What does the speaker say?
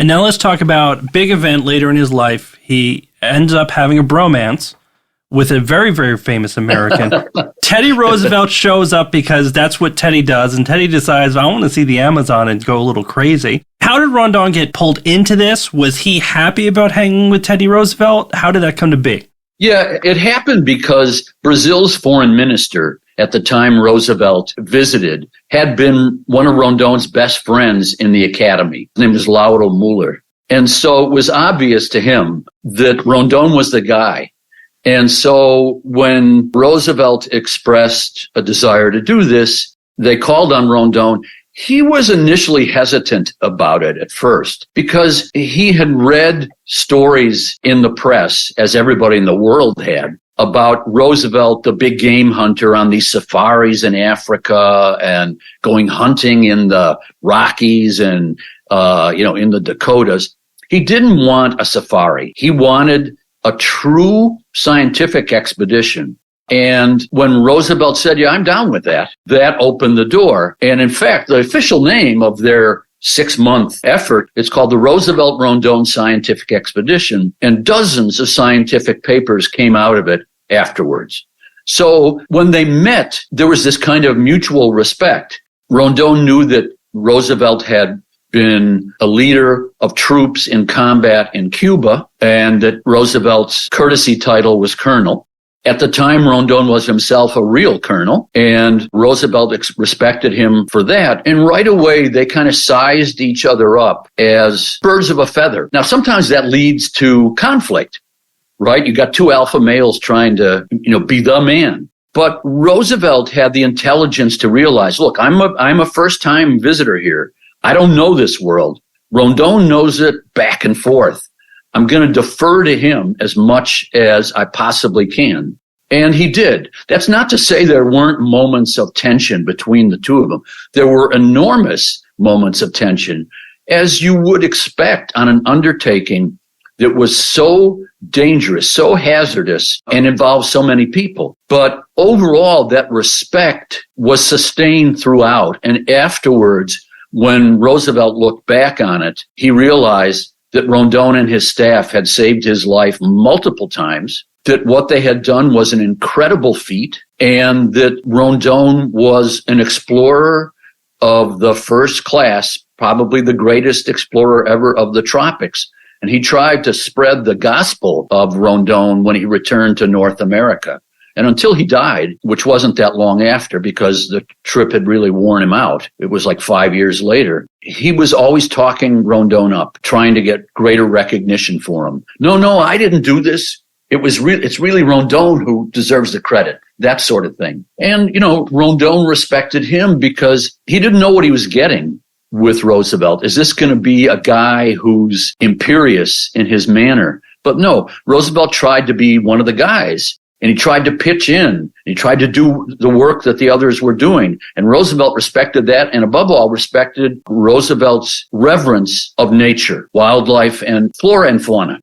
And now let's talk about big event later in his life. He ends up having a bromance with a very, very famous American. Teddy Roosevelt shows up because that's what Teddy does, and Teddy decides, I want to see the Amazon and go a little crazy. How did Rondon get pulled into this? Was he happy about hanging with Teddy Roosevelt? How did that come to be? Yeah, it happened because Brazil's foreign minister at the time Roosevelt visited had been one of Rondon's best friends in the academy. His name was Lauro Muller. And so it was obvious to him that Rondon was the guy. And so when Roosevelt expressed a desire to do this, they called on Rondon. He was initially hesitant about it at first because he had read stories in the press, as everybody in the world had, about Roosevelt, the big game hunter on these safaris in Africa and going hunting in the Rockies and, in the Dakotas. He didn't want a safari. He wanted a true scientific expedition. And when Roosevelt said, yeah, I'm down with that, that opened the door. And in fact, the official name of their 6-month effort, it's called the Roosevelt-Rondon Scientific Expedition. And dozens of scientific papers came out of it afterwards. So when they met, there was this kind of mutual respect. Rondon knew that Roosevelt had been a leader of troops in combat in Cuba, and that Roosevelt's courtesy title was colonel. At the time, Rondon was himself a real colonel, and Roosevelt respected him for that. And right away, they kind of sized each other up as birds of a feather. Now, sometimes that leads to conflict, right? You got two alpha males trying to, be the man. But Roosevelt had the intelligence to realize, look, I'm a first-time visitor here. I don't know this world. Rondon knows it back and forth. I'm going to defer to him as much as I possibly can. And he did. That's not to say there weren't moments of tension between the two of them. There were enormous moments of tension, as you would expect on an undertaking that was so dangerous, so hazardous, and involved so many people. But overall, that respect was sustained throughout. And afterwards, when Roosevelt looked back on it, he realized that Rondon and his staff had saved his life multiple times, that what they had done was an incredible feat, and that Rondon was an explorer of the first class, probably the greatest explorer ever of the tropics. And he tried to spread the gospel of Rondon when he returned to North America. And until he died, which wasn't that long after because the trip had really worn him out, it was like 5 years later, he was always talking Rondon up, trying to get greater recognition for him. No, I didn't do this. It's really Rondon who deserves the credit, that sort of thing. And, Rondon respected him because he didn't know what he was getting with Roosevelt. Is this going to be a guy who's imperious in his manner? But no, Roosevelt tried to be one of the guys. And he tried to pitch in. He tried to do the work that the others were doing. And Roosevelt respected that, and above all, respected Roosevelt's reverence of nature, wildlife, and flora and fauna.